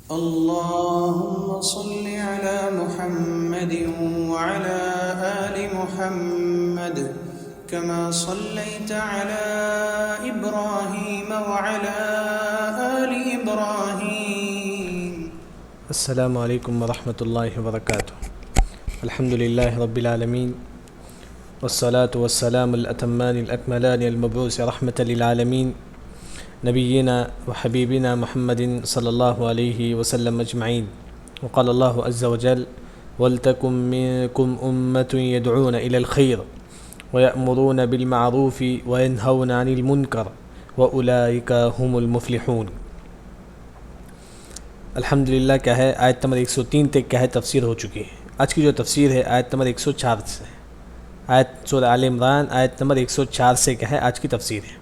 اللهم صل على محمد وعلى آل محمد كما صليت على إبراهيم وعلى آل إبراهيم. السلام علیکم ورحمۃ اللہ وبرکاتہ. الحمد للہ رب العالمین والصلاة والسلام الأتمان الأكملان المبعوث رحمة للعالمین نبینا وحبیبنا محمد صلی اللہ علیہ وسلم اجمعین. وقال اللہ عز وجل وَلْتَكُن مِّنكُمْ أُمَّةٌ يَدْعُونَ إِلَى الْخَيْرِ وَيَأْمُرُونَ بِالْمَعْرُوفِ وَيَنْهَوْنَ عَنِ الْمُنكَرِ وَأُولَٰئِكَ هُمُ الْمُفْلِحُونَ. الحمدللہ کیا ہے آیت نمبر 103 تک کیا ہے تفسیر ہو چکی ہے. آج کی جو تفسیر ہے آیت نمبر 104 سے، آیت سورہ آل عمران آیت نمبر 104 سے کیا ہے آج کی تفسیر ہے.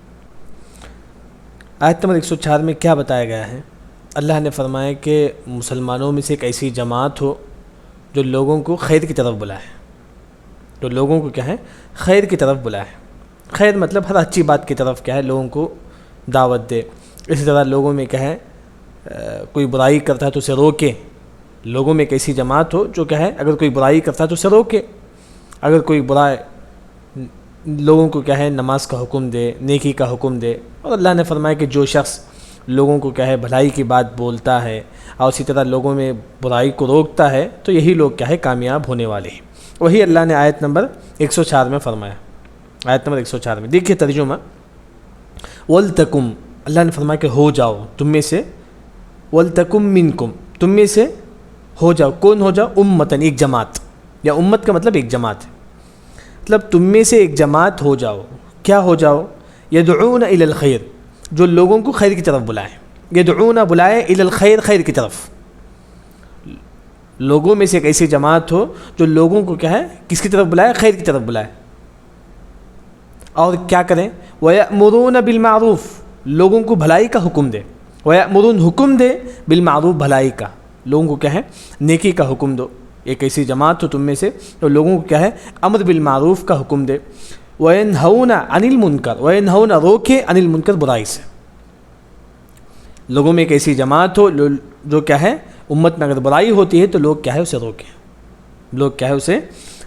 آیت نمبر 104 میں کیا بتایا گیا ہے؟ اللہ نے فرمایا کہ مسلمانوں میں سے ایک ایسی جماعت ہو جو لوگوں کو خیر کی طرف بلائے، جو لوگوں کو کیا ہے خیر کی طرف بلائے. خیر مطلب ہر اچھی بات کی طرف کیا ہے لوگوں کو دعوت دے. اسی طرح لوگوں میں کیا ہے کوئی برائی کرتا ہے تو اسے روکے. لوگوں میں ایک ایسی جماعت ہو جو کیا ہے اگر کوئی برائی کرتا ہے تو اسے روکے. اگر کوئی برائی لوگوں کو کیا ہے نماز کا حکم دے، نیکی کا حکم دے. اور اللہ نے فرمایا کہ جو شخص لوگوں کو کیا ہے بھلائی کی بات بولتا ہے اور اسی طرح لوگوں میں برائی کو روکتا ہے تو یہی لوگ کیا ہے کامیاب ہونے والے ہیں. وہی اللہ نے آیت نمبر 104 میں فرمایا. آیت نمبر 104 میں دیکھیے ترجمہ. وَلْتَكُمْ، اللہ نے فرمایا کہ ہو جاؤ تم میں سے. وَلْتَكُمْ مِنْكُمْ، تم میں سے ہو جاؤ. کون ہو جاؤ؟ امتاً، ایک جماعت. یا امت کا مطلب ایک جماعت ہے. مطلب تم میں سے ایک جماعت ہو جاؤ. کیا ہو جاؤ؟ یدعون الی الخیر، جو لوگوں کو خیر کی طرف بلائے. یدعون بلائے الی الخیر، خیر کی طرف. لوگوں میں سے ایک ایسی جماعت ہو جو لوگوں کو کیا ہے کس کی طرف بلائے؟ خیر کی طرف بلائے. اور کیا کریں؟ وَيَأْمُرُونَ بِالْمَعْرُوفِ، لوگوں کو بھلائی کا حکم دے. وَيَأْمُرُونَ، حکم دے. بِالْمَعْرُوفِ، بھلائی کا. لوگوں کو کیا ہے نیکی کا حکم دو. ایک ایسی جماعت ہو تم میں سے تو لوگوں کو کیا ہے امر بالمعروف کا حکم دے. وَيَنْهَوْنَ عَنِ الْمُنْكَرِ، وَيَنْهَوْنَ، روکے. عَنِ الْمُنْكَرِ، برائی سے. لوگوں میں ایک ایسی جماعت ہو جو کیا ہے امت میں اگر برائی ہوتی ہے تو لوگ کیا ہے اسے روکیں. لوگ کیا ہے اسے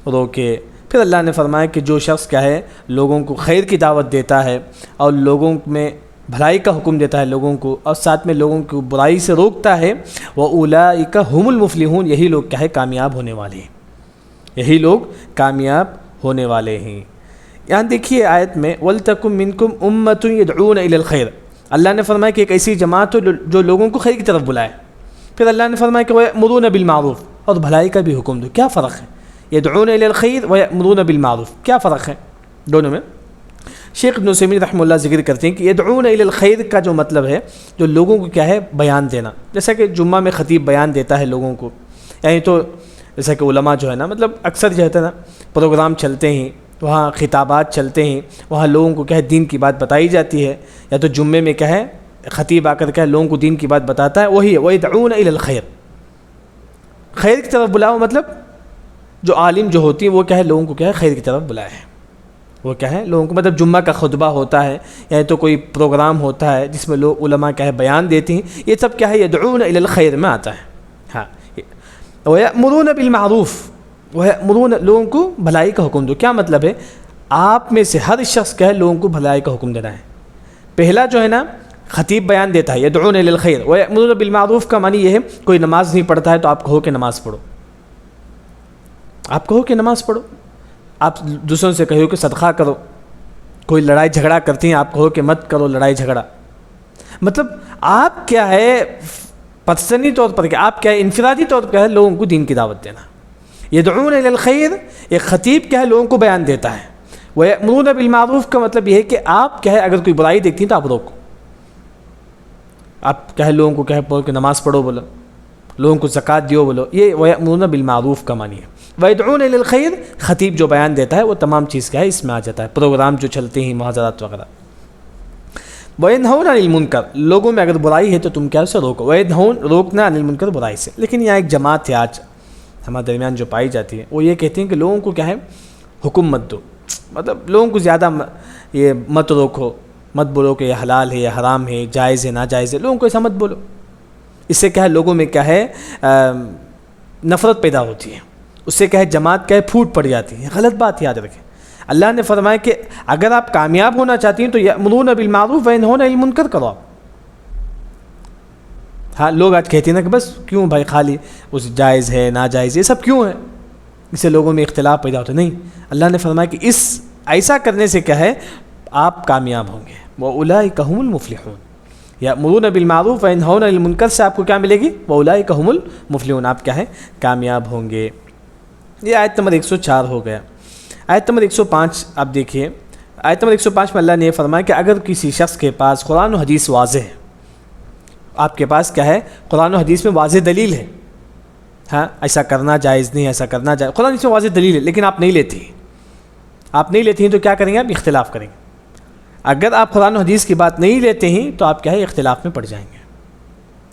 روکے. پھر اللہ نے فرمایا کہ جو شخص کیا ہے لوگوں کو خیر کی دعوت دیتا ہے اور لوگوں میں بھلائی کا حکم دیتا ہے لوگوں کو، اور ساتھ میں لوگوں کو برائی سے روکتا ہے، وَأُولَٰئِكَ هُمُ الْمُفْلِحُونَ، یہی لوگ کیا ہے کامیاب ہونے والے ہیں. یہی لوگ کامیاب ہونے والے ہیں. یہاں دیکھیے آیت میں وَلْتَكُن مِّنكُمْ أُمَّةٌ يَدْعُونَ إِلَى الْخَيْرِ، اللہ نے فرمایا کہ ایک ایسی جماعت ہو جو لوگوں کو خیر کی طرف بلائے. پھر اللہ نے فرمایا کہ وَيَأْمُرُونَ بِالْمَعْرُوفِ، اور بھلائی کا بھی حکم دو. کیا فرق ہے؟ يدعون إلى الخير ويأمرون بالمعروف، کیا فرق ہے دونوں میں؟ شیخ ابن عثیمین رحمہ اللہ ذکر کرتے ہیں کہ يدعون إلى الخير کا جو مطلب ہے جو لوگوں کو کیا ہے بیان دینا. جیسا کہ جمعہ میں خطیب بیان دیتا ہے لوگوں کو، یعنی تو جیسا کہ علماء جو ہے نا مطلب اکثر جو ہے نا پروگرام چلتے ہیں، وہاں خطابات چلتے ہیں، وہاں لوگوں کو کیا ہے دین کی بات بتائی جاتی ہے. یا تو جمعے میں کیا ہے خطیب آ کر کیا ہے لوگوں کو دین کی بات بتاتا ہے، وہی ہے وَيَدْعُونَ إِلَى الْخَيْرِ. خیر کی طرف بلاؤ مطلب جو عالم جو ہوتی ہیں وہ کیا ہے لوگوں کو کیا ہے خیر کی طرف بلائے. وہ کیا ہے لوگوں کو مطلب جمعہ کا خطبہ ہوتا ہے یا تو کوئی پروگرام ہوتا ہے جس میں لوگ علماء کیا ہے بیان دیتے ہیں، یہ سب کیا ہے يدعون إلى الخير میں آتا ہے. ہاں. وَيَأْمُرُونَ بِالْمَعْرُوفِ، وَيَأْمُرُونَ، لوگوں کو بھلائی کا حکم دو. کیا مطلب ہے؟ آپ میں سے ہر شخص کیا ہے لوگوں کو بھلائی کا حکم دینا ہے. پہلا جو ہے نا خطیب بیان دیتا ہے يدعون إلى الخير وَيَأْمُرُونَ بِالْمَعْرُوفِ کا معنی یہ ہے کوئی نماز نہیں پڑھتا ہے تو آپ کہو کہ نماز پڑھو. آپ کہو کہ نماز پڑھو. آپ دوسروں سے کہو کہ صدقہ کرو. کوئی لڑائی جھگڑا کرتی ہیں آپ کہو کہ مت کرو لڑائی جھگڑا. مطلب آپ کیا ہے پرسنلی طور پر کہ آپ کیا ہے انفرادی طور پر کیا ہے لوگوں کو دین کی دعوت دینا. يدعون إلى الخير، ایک خطیب کیا ہے لوگوں کو بیان دیتا ہے. وَيَأْمُرُونَ بِالْمَعْرُوفِ کا مطلب یہ ہے کہ آپ کیا ہے اگر کوئی برائی دیکھتی ہیں تو آپ روکو. آپ کیا ہے لوگوں کو کیا ہے بولو کہ نماز پڑھو بولو، لوگوں کو زکوٰۃ دیو بولو. یہ وَيَأْمُرُونَ بِالْمَعْرُوفِ کا معنی ہے. وَيَدْعُونَ إِلَى الْخَيْرِ، خطیب جو بیان دیتا ہے وہ تمام چیز کیا ہے اس میں آ جاتا ہے. پروگرام جو چلتے ہیں محاضرات وغیرہ. وَيَنْهَوْنَ عَنِ الْمُنْكَرِ، لوگوں میں اگر برائی ہے تو تم کیا اسے روکو. وَيَنْهَوْنَ، روکنا عَنِ الْمُنْكَرِ، برائی سے. لیکن یہاں ایک جماعت ہے آج ہمارے درمیان جو پائی جاتی ہے، وہ یہ کہتے ہیں کہ لوگوں کو کیا ہے حکم مت دو. مطلب لوگوں کو زیادہ یہ مت روکو، مت بولو کہ یہ حلال ہے یا حرام ہے، جائز ہے ناجائز ہے. لوگوں کو ایسا مت بولو. اس سے کیا ہے لوگوں میں کیا ہے نفرت پیدا ہوتی ہے، اس سے کیا ہے جماعت کیا ہے پھوٹ پڑ جاتی ہے. غلط بات یاد رکھیں. اللہ نے فرمایا کہ اگر آپ کامیاب ہونا چاہتی ہیں تو یأمرون بالمعروف وینہون عن المنکر کرو آپ. ہاں لوگ آج کہتے ہیں نا کہ بس کیوں بھائی خالی اس جائز ہے ناجائز یہ سب کیوں ہے، اس سے لوگوں میں اختلاف پیدا ہوتا ہے. نہیں، اللہ نے فرمایا کہ ایسا کرنے سے کیا ہے آپ کامیاب ہوں گے. وَأُولَٰئِكَ هُمُ الْمُفْلِحُونَ. یأمرون بالمعروف وینہون عن المنکر سے آپ کو کیا ملے گی؟ وَأُولَٰئِكَ هُمُ الْمُفْلِحُونَ. آپ کیا ہے کامیاب ہوں گے. یہ آیت نمبر 104 ہو گیا. آیت نمبر 105 آپ دیکھیے. آیت نمبر 105 میں اللہ نے یہ فرمایا کہ اگر کسی شخص کے پاس قرآن و حدیث واضح ہے، آپ کے پاس کیا ہے قرآن و حدیث میں واضح دلیل ہے، ہاں ایسا کرنا جائز نہیں، ایسا کرنا جائز، قرآن حدیث میں واضح دلیل ہے، لیکن آپ نہیں لیتی ہیں تو کیا کریں گے آپ؟ اختلاف کریں گے. اگر آپ قرآن و حدیث کی بات نہیں لیتے ہیں تو آپ کیا ہے اختلاف میں پڑ جائیں گے،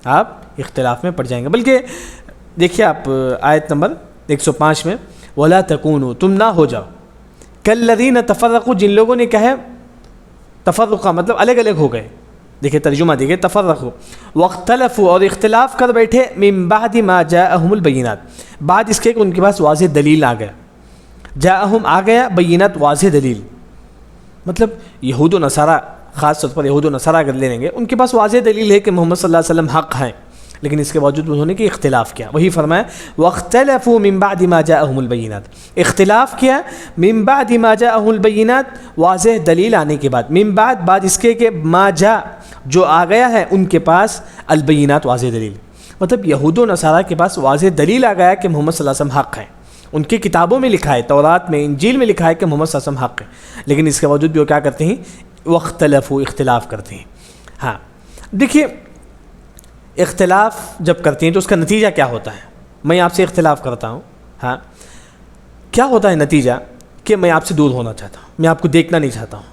آپ اختلاف میں پڑ جائیں گے. بلکہ دیکھیے آپ آیت نمبر 105 میں وَلَا تَكُونُوا، تم نہ ہو جاؤ كَالَّذِينَ تَفَرَّقُوا، جن لوگوں نے کیا ہے تفرقہ مطلب الگ الگ ہو گئے. دیکھیے ترجمہ دیکھیے تفرقوا واختلفوا، اور اختلاف کر بیٹھے من بعد ما جاءہم البینات، بعد اس کے کہ ان کے پاس واضح دلیل آ گیا. جاءہم آ گیا، بینات واضح دلیل، مطلب یہود و نصارہ، خاص طور پر یہود و نصارہ اگر لے لیں گے ان کے پاس واضح دلیل ہے کہ محمد صلی اللہ علیہ وسلم حق ہیں، لیکن اس کے باوجود انہوں نے کہ اختلاف کیا. وہی فرمایا واختلفوا من بعد ما جاءہم البینات، اختلاف کیا من بعد ما جاءہم البینات، واضح دلیل آنے کے بعد. من بعد اس کے کہ ما جاء، جو آ گیا ہے ان کے پاس، البینات واضح دلیل، مطلب یہود و نصارہ کے پاس واضح دلیل آ گیا کہ محمد صلی اللہ علیہ وسلم حق ہیں. ان کی کتابوں میں لکھا ہے، تورات میں انجیل میں لکھا ہے کہ محمد صلی اللہ علیہ وسلم حق ہے، لیکن اس کے باوجود بھی وہ کیا کرتے ہیں؟ واختلفوا، اختلاف کرتے ہیں. ہاں دیکھیے اختلاف جب کرتے ہیں تو اس کا نتیجہ کیا ہوتا ہے؟ میں آپ سے اختلاف کرتا ہوں، ہاں کیا ہوتا ہے نتیجہ؟ کہ میں آپ سے دور ہونا چاہتا ہوں، میں آپ کو دیکھنا نہیں چاہتا ہوں.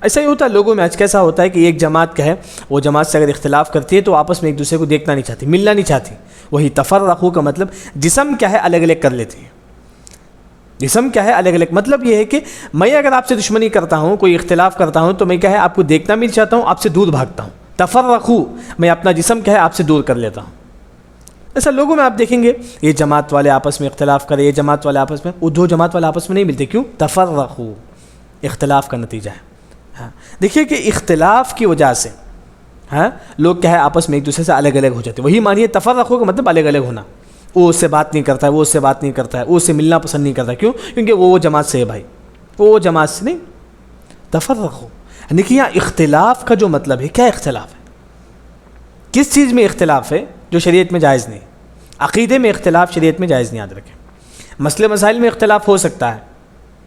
ایسا ہی ہوتا ہے لوگوں میں آج. کیسا ہوتا ہے کہ ایک جماعت کا ہے، وہ جماعت سے اگر اختلاف کرتی ہے تو آپس میں ایک دوسرے کو دیکھنا نہیں چاہتی، ملنا نہیں چاہتی. وہی تفرقوا کا مطلب جسم کیا ہے الگ الگ کر لیتے ہیں. جسم کیا ہے الگ الگ، مطلب یہ ہے کہ میں اگر آپ سے دشمنی کرتا ہوں، کوئی اختلاف کرتا ہوں، تو میں کیا ہے آپ کو دیکھنا بھی چاہتا ہوں، آپ سے دور بھاگتا ہوں. تفرقوا، میں اپنا جسم کیا ہے آپ سے دور کر لیتا ہوں. ایسا لوگوں میں آپ دیکھیں گے یہ جماعت والے آپس میں اختلاف کرے، یہ جماعت والے آپس میں، وہ دو جماعت والے آپس میں نہیں ملتے. کیوں؟ تفرقوا، اختلاف کا نتیجہ ہے. ہاں دیکھیے کہ اختلاف کی وجہ سے ہاں لوگ کیا ہے آپس میں ایک دوسرے سے الگ الگ ہو جاتے. وہی مانیے تفرقوا کا مطلب الگ الگ ہونا. وہ اس سے بات نہیں کرتا ہے، وہ اس سے بات نہیں کرتا ہے، وہ اس سے ملنا پسند نہیں کرتا. کیوں؟ کیونکہ وہ جماعت سے ہے بھائی، وہ جماعت سے نہیں. تفرقوا دیکھیے یہاں اختلاف کا جو مطلب ہے، کیا اختلاف ہے؟ کس چیز میں اختلاف ہے جو شریعت میں جائز نہیں؟ عقیدے میں اختلاف شریعت میں جائز نہیں، یاد رکھیں. مسئلے مسائل میں اختلاف ہو سکتا ہے،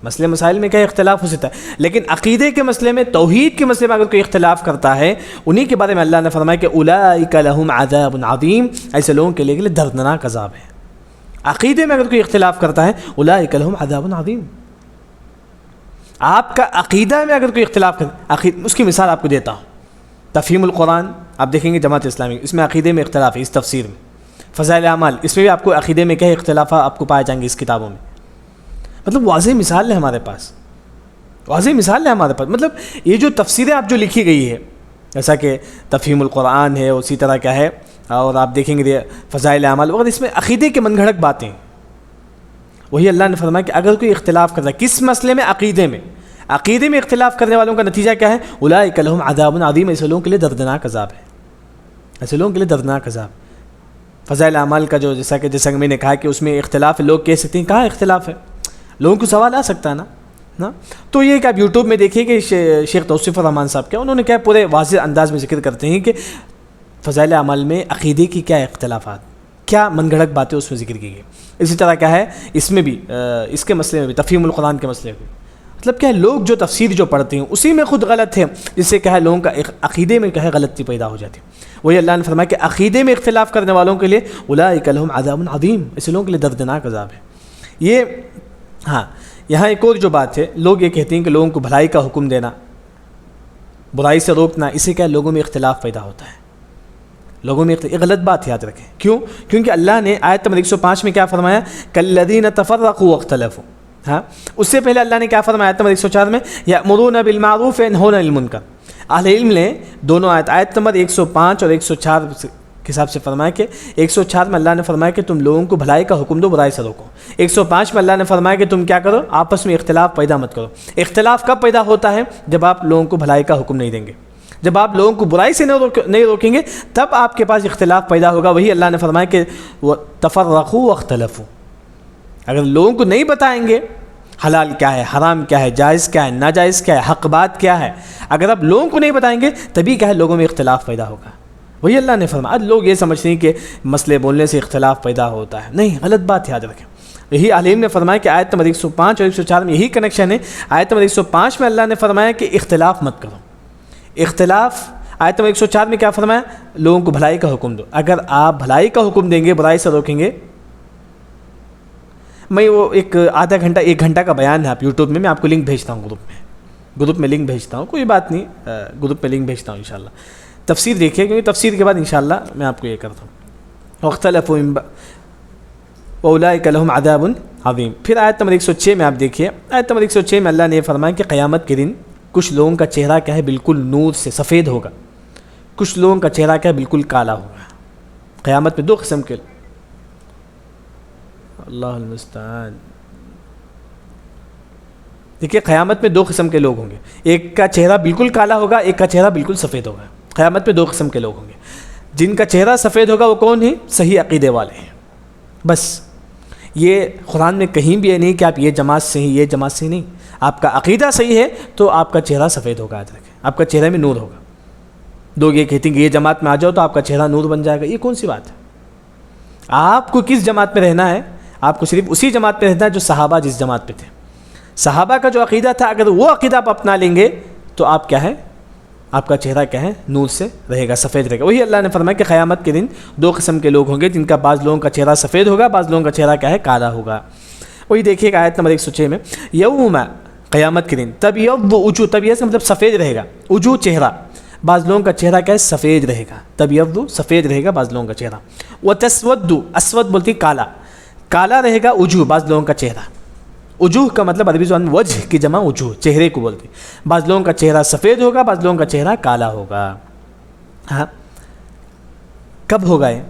مسئلے مسائل میں کیا اختلاف ہو سکتا ہے، لیکن عقیدے کے مسئلے میں، توحید کے مسئلے میں اگر کوئی اختلاف کرتا ہے، انہی کے بارے میں اللہ نے فرمایا کہ اولئک لہم عذاب عظیم، ایسے لوگوں کے لیے دردناک عذاب ہے. عقیدے میں اگر کوئی اختلاف کرتا ہے، اولئک لہم عذاب عظیم. آپ کا عقیدہ میں اگر کوئی اختلاف کرتا ہے، اس کی مثال آپ کو دیتا ہوں. تفہیم القرآن آپ دیکھیں گے جماعت اسلامی، اس میں عقیدے میں اختلاف ہے، اس تفسیر میں. فضائل اعمال، اس میں بھی آپ کو عقیدے میں کیا اختلاف آپ کو پائے جائیں گے اس کتابوں میں. مطلب واضح مثال ہے ہمارے پاس، واضح مثال ہے ہمارے پاس. مطلب یہ جو تفسیریں آپ جو لکھی گئی ہے، جیسا کہ تفہیم القرآن ہے، اسی طرح کیا ہے، اور آپ دیکھیں گے فضائل اعمال وغیرہ، اس میں عقیدے کے من گھڑت باتیں. وہی اللہ نے فرمایا کہ اگر کوئی اختلاف کرتا ہے کس مسئلے میں؟ عقیدے میں اختلاف کرنے والوں کا نتیجہ کیا ہے؟ اولئک لہم عذاب عظیم، ایسے لوگوں کے لیے دردناک عذاب ہے، ایسے لوگوں کے لیے دردناک عذاب. فضائل اعمال کا جو جیسا کہ میں نے کہا کہ اس میں اختلاف ہے، لوگ کہہ سکتے ہیں کہاں اختلاف ہے، لوگوں کو سوال آ سکتا ہے نا. تو یہ کہ آپ یوٹیوب میں دیکھیے کہ شیخ توصیف الرحمان صاحب کیا انہوں نے کیا پورے واضح انداز میں ذکر کرتے ہیں کہ فضائل اعمال میں عقیدے کی کیا اختلافات، کیا من گھڑت باتیں اس میں ذکر کی گئی. اسی طرح کیا ہے اس میں بھی، اس کے مسئلے میں بھی، تفہیم القرآن کے مسئلے میں، مطلب کیا ہے لوگ جو تفسیر جو پڑھتے ہیں اسی میں خود غلط ہے، جس سے کیا ہے لوگوں کا عقیدے میں کیا ہے غلطی پیدا ہو جاتی ہے. وہی اللہ نے فرمایا کہ عقیدے میں اختلاف کرنے والوں کے لیے اولئک لہم عذاب عظیم، ایسے لوگوں کے لیے دردناک عذاب ہے. یہ ہاں یہاں ایک اور جو بات ہے، لوگ یہ کہتے ہیں کہ لوگوں کو بھلائی کا حکم دینا، برائی سے روکنا، اسے کیا لوگوں میں اختلاف پیدا ہوتا ہے. لوگوں میں یہ غلط بات یاد رکھیں. کیوں؟ کیونکہ اللہ نے آیت نمبر 105 میں کیا فرمایا؟ کالذین تفرقوا واختلفوا. ہاں اس سے پہلے اللہ نے کیا فرمایا آیت نمبر 104 میں؟ یأمرون بالمعروف وینہون عن المنکر. اہل علم نے دونوں آیت نمبر 105 اور 104 کے حساب سے فرمایا کہ 104 میں اللہ نے فرمایا کہ تم لوگوں کو بھلائی کا حکم دو، برائی سے روکو۔ 105 میں اللہ نے فرمایا کہ تم کیا کرو، آپس میں اختلاف پیدا مت کرو۔ اختلاف کب پیدا ہوتا ہے؟ جب آپ لوگوں کو بھلائی کا حکم نہیں دیں گے، جب آپ لوگوں کو برائی سے نہیں روکیں گے تب آپ کے پاس اختلاف پیدا ہوگا۔ وہی اللہ نے فرمایا کہ تفرقوا واختلفوا، اگر لوگوں کو نہیں بتائیں گے حلال کیا ہے، حرام کیا ہے، جائز کیا ہے، ناجائز کیا ہے، حق بات کیا ہے، اگر آپ لوگوں کو نہیں بتائیں گے تبھی کیا ہے لوگوں میں اختلاف پیدا ہوگا۔ وہی اللہ نے فرمایا۔ آج لوگ یہ سمجھتے ہیں کہ مسئلے بولنے سے اختلاف پیدا ہوتا ہے، نہیں، غلط بات یاد رکھیں۔ یہی عالم نے فرمایا کہ آیت نمبر 105 اور 104 میں یہی کنیکشن ہے۔ آیت نمبر 105 میں اللہ نے فرمایا کہ اختلاف مت کرو، اختلاف۔ آیت نمبر 104 میں کیا فرمایا؟ لوگوں کو بھلائی کا حکم دو۔ اگر آپ بھلائی کا حکم دیں گے، برائی سے روکیں گے، میں وہ ایک آدھا گھنٹہ 1 گھنٹہ کا بیان ہے، آپ یوٹیوب میں آپ کو لنک بھیجتا ہوں، گروپ میں لنک بھیجتا ہوں، کوئی بات نہیں، گروپ میں لنک بھیجتا ہوں انشاءاللہ۔ تفسیر دیکھیے، کیونکہ تفسیر کے بعد انشاءاللہ میں آپ کو یہ کرتا ہوں۔ واختلفوا واولئک لهم عذاب عظیم۔ پھر آیت نمبر 106 میں آپ دیکھیے، آیت نمبر 106 میں اللہ نے یہ فرمایا کہ قیامت کے دن کچھ لوگوں کا چہرہ کیا ہے، بالکل نور سے سفید ہوگا، کچھ لوگوں کا چہرہ کیا ہے، بالکل کالا ہوگا۔ قیامت میں 2 قسم کے، اللہ المستعان، دیکھیے قیامت میں 2 قسم کے لوگ ہوں گے، ایک کا چہرہ بالکل کالا ہوگا، ایک کا چہرہ بالکل سفید ہوگا۔ قیامت میں 2 قسم کے لوگ ہوں گے۔ جن کا چہرہ سفید ہوگا وہ کون ہیں؟ صحیح عقیدے والے ہیں۔ بس یہ قرآن میں کہیں بھی ہے نہیں کہ آپ یہ جماعت سے ہیں، یہ جماعت سے نہیں، آپ کا عقیدہ صحیح ہے تو آپ کا چہرہ سفید ہوگا، یاد رکھیں، آپ کا چہرے میں نور ہوگا۔ لوگ یہ کہتے ہیں کہ یہ جماعت میں آ جاؤ تو آپ کا چہرہ نور بن جائے گا، یہ کون سی بات ہے؟ آپ کو کس جماعت میں رہنا ہے؟ آپ کو صرف اسی جماعت میں رہنا ہے جو صحابہ جس جماعت پہ تھے۔ صحابہ کا جو عقیدہ تھا، اگر وہ عقیدہ آپ اپنا لیں گے تو آپ کیا ہے، آپ کا چہرہ کیا ہے، نور سے رہے گا، سفید رہے گا۔ وہی اللہ نے فرمایا کہ قیامت کے دن 2 قسم کے لوگ ہوں گے، جن کا بعض لوگوں کا چہرہ سفید ہوگا، بعض لوگوں کا چہرہ کیا ہے، کالا ہوگا۔ وہی دیکھیے گا آیت نمبر 106 میں، یوم، قیامت کے دن، تبیض وجوہ، تبیض سے مطلب سفید رہے گا، وجوہ چہرہ، بعض لوگوں کا چہرہ کیا ہے، سفید رہے گا، تبیض سفید رہے گا بعض لوگوں کا چہرہ، وتسود، اسود بولتی کالا، کالا رہے گا وجوہ، بعض لوگوں کا چہرہ۔ وجوہ کا مطلب عربی زبان میں وجہ کی جمع وجوہ، چہرے کو بولتے ہیں۔ بعض لوگوں کا چہرہ سفید ہوگا، بعض لوگوں کا چہرہ کالا ہوگا۔ ہاں، کب ہوگا یہ؟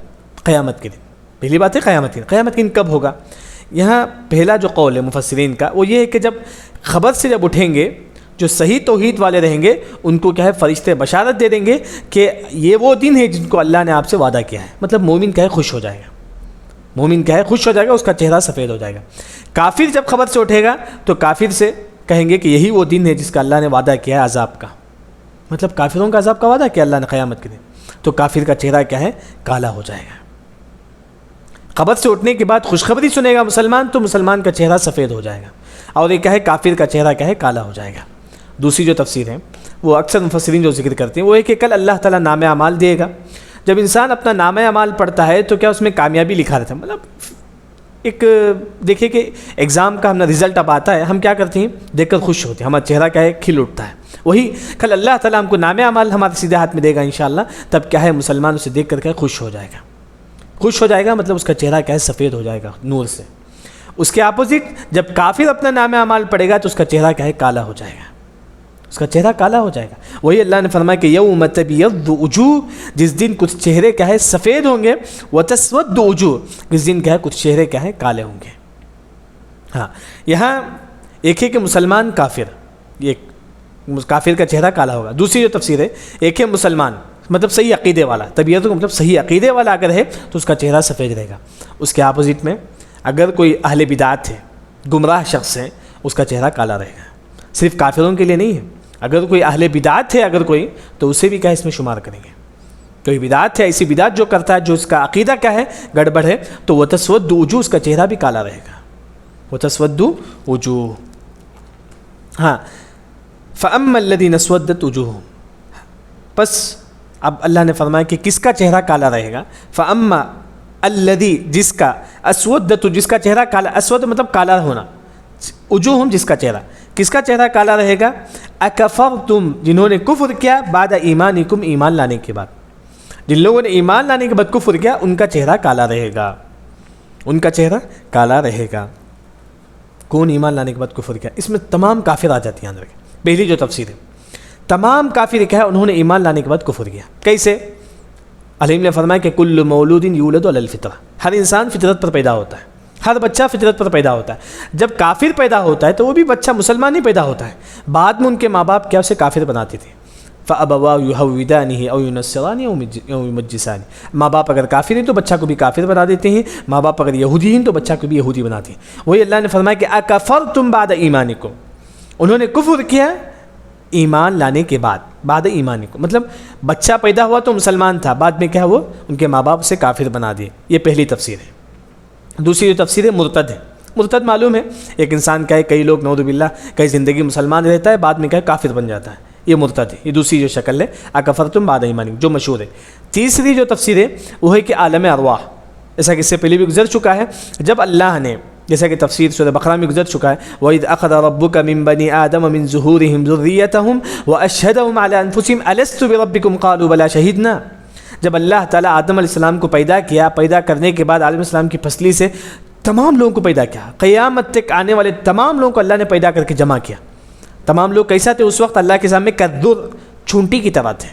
قیامت کے دن۔ پہلی بات ہے قیامت کے دن۔ قیامت کے دن کب ہوگا؟ یہاں پہلا جو قول ہے مفسرین کا وہ یہ ہے کہ جب خبر سے جب اٹھیں گے، جو صحیح توحید والے رہیں گے ان کو کیا ہے، فرشتے بشارت دے دیں گے کہ یہ وہ دن ہے جن کو اللہ نے آپ سے وعدہ کیا ہے۔ مطلب مومن کیا ہے، خوش ہو جائے گا، مومن کیا ہے، خوش ہو جائے گا، اس کا چہرہ سفید ہو جائے گا۔ کافر جب خبر سے اٹھے گا تو کافر سے کہیں گے کہ یہی وہ دن ہے جس کا اللہ نے وعدہ کیا ہے عذاب کا، مطلب کافروں کا عذاب کا وعدہ کیا اللہ نے قیامت کے دن، تو کافر کا چہرہ کیا ہے، کالا ہو جائے گا۔ خبر سے اٹھنے کے بعد خوشخبری سنے گا مسلمان تو مسلمان کا چہرہ سفید ہو جائے گا، اور یہ کیا ہے، کافر کا چہرہ کیا ہے، کالا ہو جائے گا۔ دوسری جو تفسیر ہے وہ اکثر مفسرین جو ذکر کرتے ہیں وہ ہے کہ کل اللہ تعالیٰ نام اعمال دے گا۔ جب انسان اپنا نام اعمال پڑھتا ہے تو کیا اس میں کامیابی لکھا رہتا ہے، مطلب ایک دیکھیے کہ ایگزام کا ہمارا رزلٹ اب آتا ہے، ہم کیا کرتے ہیں، دیکھ کر خوش ہوتے ہیں، ہمارا چہرہ کیا ہے، کھل اٹھتا ہے۔ وہی کل اللہ تعالیٰ ہم کو نام اعمال ہمارے سیدھے ہاتھ میں دے گا انشاءاللہ، تب کیا ہے، مسلمان اسے دیکھ کر کے خوش ہو جائے گا۔ خوش ہو جائے گا مطلب اس کا چہرہ کیا ہے، سفید ہو جائے گا نور سے۔ اس کے اپوزٹ جب کافر اپنا نام اعمال پڑھے گا تو اس کا چہرہ کیا ہے، کالا ہو جائے گا، اس کا چہرہ کالا ہو جائے گا۔ وہی اللہ نے فرمایا کہ یوم تبیض وجوہ، جس دن کچھ چہرے کیا ہے، سفید ہوں گے، وتسود وجوہ، جس دن کیا ہے، کچھ چہرے کیا ہے، کالے ہوں گے۔ ہاں، یہاں ایک ہے کہ مسلمان کافر، یہ کافر کا چہرہ کالا ہوگا۔ دوسری جو تفسیر ہے، ایک ہے مسلمان مطلب صحیح عقیدے والا، تبیض کا مطلب صحیح عقیدے والا اگر ہے تو اس کا چہرہ سفید رہے گا۔ اس کے اپوزٹ میں اگر کوئی اہل بدعت ہے، گمراہ شخص ہے، اس کا چہرہ کالا رہے گا۔ صرف کافروں کے لیے نہیں ہے، اگر کوئی اہل بدعت ہے اگر کوئی، تو اسے بھی کیا اس میں شمار کریں گے۔ کوئی بدعت ہے، ایسی بدعت جو کرتا ہے، جو اس کا عقیدہ کیا ہے، گڑبڑ ہے، تو وہ تسود وجوہ، اس کا چہرہ بھی کالا رہے گا، وہ تسود وجوہ۔ ہاں، فَأَمَّا الَّذِينَ اسْوَدَّتْ وُجُوهُهُمْ، پس اب اللہ نے فرمایا کہ کس کا چہرہ کالا رہے گا، فَأَمَّا الَّذِي، جس کا، اسودت، جس کا چہرہ کالا، اسود مطلب کالا ہونا، وجوہم جس کا چہرہ، کس کا چہرہ کالا رہے گا، اکفرتم، جنہوں نے کفر کیا، بعد ایمانکم، ایمان لانے کے بعد، جن لوگوں نے ایمان لانے کے بعد کفر کیا ان کا چہرہ کالا رہے گا، ان کا چہرہ کالا رہے گا۔ کون ایمان لانے کے بعد کفر کیا؟ اس میں تمام کافر آ جاتی ہیں، پہلی جو تفسیر ہے، تمام کافر کیا ہے، انہوں نے ایمان لانے کے بعد کفر کیا۔ کیسے؟ علیم نے فرمایا کہ کل مولود یولد علی الفطرہ، ہر انسان فطرت پر پیدا ہوتا ہے، ہر بچہ فطرت پر پیدا ہوتا ہے۔ جب کافر پیدا ہوتا ہے تو وہ بھی بچہ مسلمان ہی پیدا ہوتا ہے، بعد میں ان کے ماں باپ کیا اسے کافر بناتے تھے، فَأَبَوَاهُ يُهَوِّدَانِهِ أَوْ يُنَصِّرَانِهِ أَوْ يُمَجِّسَانِهِ، ماں باپ اگر کافر ہیں تو بچہ کو بھی کافر بنا دیتے ہیں، ماں باپ اگر یہودی ہیں تو بچہ کو بھی یہودی بناتے ہیں۔ وہی اللہ نے فرمایا کہ أَكَفَرْتُمْ بَعْدَ إِيمَانِكُمْ، انہوں نے کفر کیا ایمان لانے کے بعد، بعد ایمان کو، مطلب بچہ پیدا ہوا تو مسلمان تھا، بعد میں کیا وہ ان کے ماں باپ سے کافر بنا دیے۔ یہ پہلی تفسیر ہے۔ دوسری جو تفسیر ہے مرتد ہے۔ مرتد معلوم ہے ایک انسان کا ہے، کئی لوگ نعوذ باللہ کئی زندگی مسلمان رہتا ہے بعد میں کیا کافر بن جاتا ہے، یہ مرتد ہے۔ یہ دوسری جو شکل ہے اکفرتم بعد ایمانکم جو مشہور ہے۔ تیسری جو تفسیر ہے وہ ہے کہ عالم ارواح، جیسا کہ اس سے پہلے بھی گزر چکا ہے، جب اللہ نے جیسا کہ تفسیر سورہ بقرہ میں گزر چکا ہے، وَإِذْ أَخَذَ رَبُّكَ مِن بَنِي آدَمَ مِن ظُهُورِهِمْ ذُرِّيَّتَهُمْ وَأَشْهَدَهُمْ عَلَىٰ أَنفُسِهِمْ أَلَسْتُ بِرَبِّكُمْ قَالُوا بَلَىٰ شَهِدْنَا، جب اللہ تعالیٰ آدم علیہ السلام کو پیدا کیا، پیدا کرنے کے بعد عالم السلام کی پسلی سے تمام لوگوں کو پیدا کیا، قیامت تک آنے والے تمام لوگوں کو اللہ نے پیدا کر کے جمع کیا۔ تمام لوگ کیسا تھے اس وقت؟ اللہ کے سامنے کدر چونٹی کی طرح تھے۔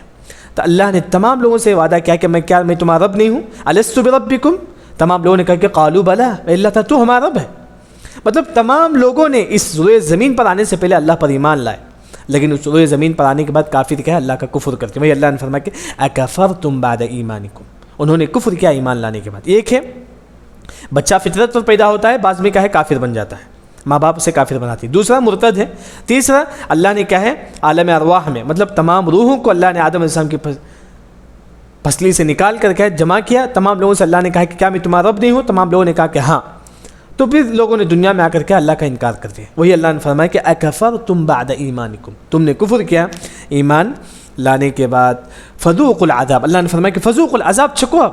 تو اللہ نے تمام لوگوں سے وعدہ کیا کہ میں تمہارا رب نہیں ہوں، الستُ بربکم، تمام لوگوں نے کہا کہ قالوا بلا، اللہ تعالیٰ تو ہمارا رب ہے۔ مطلب تمام لوگوں نے اس روئے زمین پر آنے سے پہلے اللہ پر ایمان لائے، لیکن اس روئے زمین پر آنے کے بعد کافر کیا ہے؟ اللہ کا کفر کرتے۔ وہی اللہ نے فرمایا کہ اکفرتم بعد ایمانکم، انہوں نے کفر کیا ایمان لانے کے بعد۔ ایک ہے بچہ فطرت پر پیدا ہوتا ہے، بعض میں کیا ہے کافر بن جاتا ہے، ماں باپ اسے کافر بناتی ہے۔ دوسرا مرتد ہے۔ تیسرا اللہ نے کیا ہے عالم ارواح میں، مطلب تمام روحوں کو اللہ نے آدم علیہ السلام کی پسلی سے نکال کر کے جمع کیا۔ تمام لوگوں سے اللہ نے کہا کہ کیا میں تمہارا رب نہیں ہوں؟ تمام لوگوں نے کہا کہ ہاں۔ تو پھر لوگوں نے دنیا میں آ کر کے اللہ کا انکار کر دیا۔ وہی اللہ نے فرمایا کہ اکفرتم بعد ایمانکم، تم نے کفر کیا ایمان لانے کے بعد، فذوقوا العذاب، اللہ نے فرمایا کہ فذوقوا العذاب، چھکو اب۔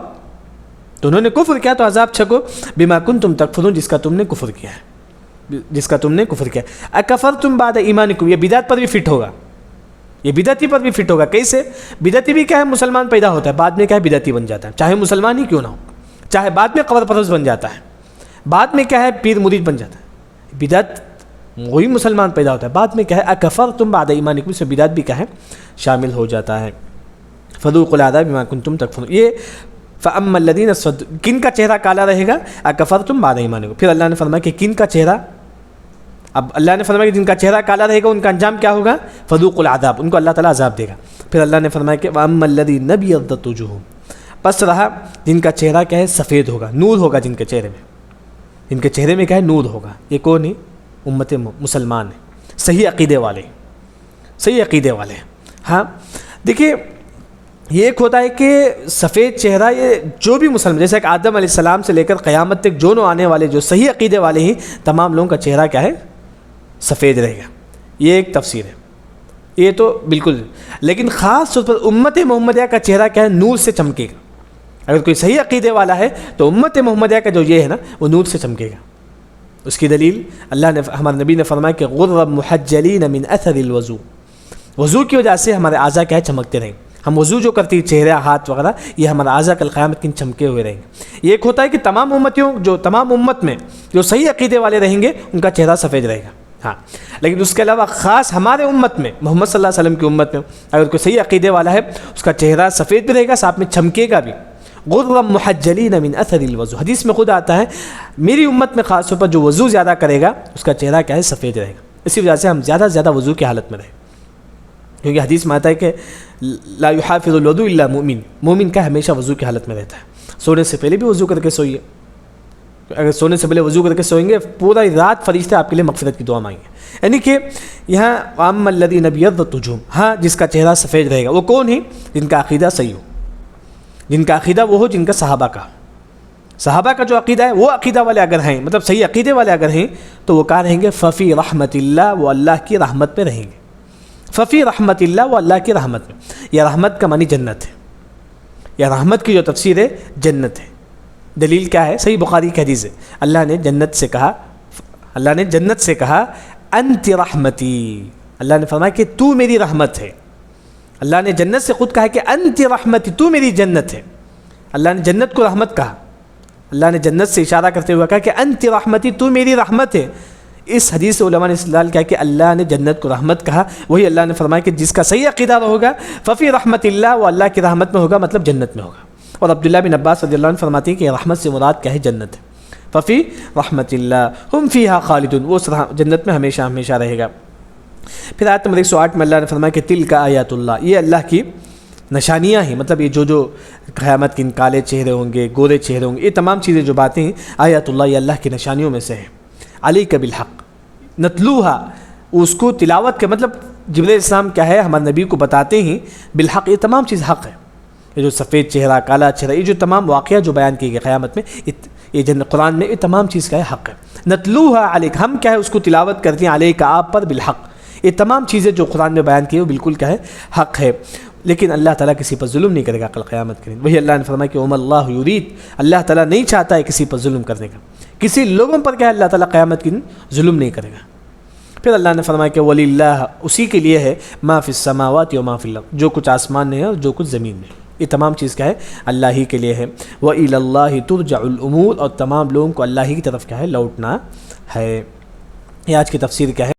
تو انہوں نے کفر کیا تو عذاب چھکو، بما کنتم تکفرون، جس کا تم نے کفر کیا ہے، جس کا تم نے کفر کیا۔ اکفرتم بعد ایمانکم، یہ بدعت پر بھی فٹ ہوگا، یہ بدعتی پر بھی فٹ ہوگا۔ کیسے؟ بدعتی بھی کیا ہے مسلمان پیدا ہوتا ہے، بعد میں کیا ہے بدعتی بن جاتا ہے، چاہے مسلمان ہی کیوں نہ ہو، چاہے بعد میں قبر پرست بن جاتا ہے، بعد میں کیا ہے پیر مرید بن جاتا ہے۔ بدعت وہی مسلمان پیدا ہوتا ہے، بعد میں کیا ہے اکفرتم بعد ایمانکم، سے بدعت بھی کیا ہے شامل ہو جاتا ہے۔ فذوقوا العذاب بما کنتم تکفرون، یہ فاما الذین صدقوا، کن کا چہرہ کالا رہے گا؟ اکفرتم بعد ایمانکم۔ پھر اللہ نے فرمایا کہ کن کا چہرہ، اب اللہ نے فرمایا کہ جن کا چہرہ کالا رہے گا ان کا انجام کیا ہوگا؟ فذوقوا العذاب، ان کو اللہ تعالیٰ عذاب دے گا۔ پھر اللہ نے فرمایا کہ واما الذین ابیضت وجوہہم، پس رہا جن کا چہرہ کیا ہے سفید ہوگا، نور ہوگا جن کے چہرے میں، جن کے چہرے میں کیا ہے نور ہوگا۔ یہ کون ہے؟ امت مسلمان ہے، صحیح عقیدے والے، صحیح عقیدے والے۔ ہاں دیکھیے یہ ایک ہوتا ہے کہ سفید چہرہ، یہ جو بھی مسلمان، جیسا کہ آدم علیہ السلام سے لے کر قیامت تک جو آنے والے جو صحیح عقیدے والے ہیں تمام لوگوں کا چہرہ کیا ہے سفید رہے گا۔ یہ ایک تفسیر ہے، یہ تو بالکل، لیکن خاص طور پر امت محمدیہ کا چہرہ کیا ہے نور سے چمکے گا۔ اگر کوئی صحیح عقیدے والا ہے تو امت محمدیہ کا جو یہ ہے نا وہ نور سے چمکے گا۔ اس کی دلیل اللہ نے، ہمارے نبی نے فرمایا کہ غر محجلین من اثر الوضو، وضو کی وجہ سے ہمارے اعضاء کیا ہے چمکتے رہیں۔ ہم وضو جو کرتی چہرہ ہاتھ وغیرہ، یہ ہمارا اعضاء کل قیامت کن چمکے ہوئے رہیں گے۔ یہ ایک ہوتا ہے کہ تمام امتیوں، جو تمام امت میں جو صحیح عقیدے والے رہیں گے ان کا چہرہ سفید رہے گا۔ ہاں لیکن اس کے علاوہ خاص ہمارے امت میں، محمد صلی اللہ علیہ وسلم کی امت میں اگر کوئی صحیح عقیدے والا ہے اس کا چہرہ سفید بھی رہے گا، ساتھ میں چمکے گا بھی۔ غر محجلین من اثر الوضو، حدیث میں خود آتا ہے میری امت میں خاص طور پر جو وضو زیادہ کرے گا اس کا چہرہ کیا ہے سفید رہے گا۔ اسی وجہ سے ہم زیادہ سے زیادہ وضو کی حالت میں رہیں، کیونکہ حدیث میں آتا ہے کہ لا یحافظ الوضو الا مومن، مومن کا ہمیشہ وضو کی حالت میں رہتا ہے۔ سونے سے پہلے بھی وضو کر کے سوئیے، اگر سونے سے پہلے وضو کر کے سوئیں گے پورا رات فرشتے آپ کے لیے مغفرت کی دعا مانگیں گے۔ یعنی کہ یہاں واما الذین ابیضت وجوہہم، ہاں جس کا چہرہ سفید رہے گا وہ کون ہے؟ جن کا عقیدہ صحیح ہو، جن کا عقیدہ وہ ہو جن کا صحابہ کا، صحابہ کا جو عقیدہ ہے وہ عقیدہ والے اگر ہیں، مطلب صحیح عقیدے والے اگر ہیں تو وہ کہاں رہیں گے؟ ففی رحمت اللہ، وہ اللہ کی رحمت میں رہیں گے۔ ففی رحمت اللہ، وہ اللہ کی رحمت میں، یا رحمت کا معنی جنت ہے، یا رحمت کی جو تفسیر ہے جنت ہے۔ دلیل کیا ہے؟ صحیح بخاری کی حدیث ہے، اللہ نے جنت سے کہا، اللہ نے جنت سے کہا انت رحمتی، اللہ نے فرمایا کہ تو میری رحمت ہے۔ اللہ نے جنت سے خود کہا کہ انت رحمتی، تو میری جنت ہے۔ اللہ نے جنت کو رحمت کہا، اللہ نے جنت سے اشارہ کرتے ہوئے کہا کہ انت رحمتی، تو میری رحمت ہے۔ اس حدیث سے علماء نے استدلال کیا کہ اللہ نے جنت کو رحمت کہا، وہی اللہ نے فرمایا کہ جس کا صحیح عقیدہ ہوگا ففی رحمت اللہ، وہ اللہ کی رحمت میں ہوگا، مطلب جنت میں ہوگا۔ اور عبداللہ بن عباس رضی اللہ عنہ فرماتے ہیں کہ رحمت سے مراد کیا ہے؟ جنت ہے. ففی رحمت اللہ ہم فیہا خالدون، وہ جنت میں ہمیشہ ہمیشہ رہے گا. پھر آیت نمبر 108 میں اللہ نے فرمایا کہ تلک آیات اللہ، یہ اللہ کی نشانیاں ہیں. مطلب یہ جو قیامت کے ان کالے چہرے ہوں گے، گورے چہرے ہوں گے، یہ تمام چیزیں جو باتیں ہیں آیات اللہ، یہ اللہ کی نشانیوں میں سے ہے. علیک بالحق نتلوہا، اس کو تلاوت کا مطلب جبرائیل السلام کیا ہے ہمارے نبی کو بتاتے ہیں بالحق، یہ تمام چیز حق ہے. یہ جو سفید چہرہ، کالا چہرہ، یہ جو تمام واقعہ جو بیان کیے گئے قیامت میں، یہ جنت قرآن میں، یہ تمام چیز کا ہے حق ہے. نتلوہا علیک، ہم کیا ہے اس کو تلاوت کرتے ہیں علیک آپ پر بالحق. یہ تمام چیزیں جو قرآن میں بیان کی وہ بالکل کیا ہے؟ حق ہے. لیکن اللہ تعالیٰ کسی پر ظلم نہیں کرے گا کل قیامت کے دن. وہی اللہ نے فرمایا کہ وما اللہ یرید، اللہ تعالیٰ نہیں چاہتا ہے کسی پر ظلم کرنے کا. کسی لوگوں پر کیا ہے اللہ تعالیٰ قیامت کے دن ظلم نہیں کرے گا. پھر اللہ نے فرمایا کہ وللہ، اسی کے لیے ہے ما فی السماوات و ما فی الارض، جو کچھ آسمان میں ہے اور جو کچھ زمین میں، یہ تمام چیز کیا ہے؟ اللہ ہی کے لیے ہے. وإلی اللہ ترجع الامور، اور تمام لوگوں کو اللہ ہی کی طرف کیا ہے؟ لوٹنا ہے. یہ آج کی تفسیر کیا ہے؟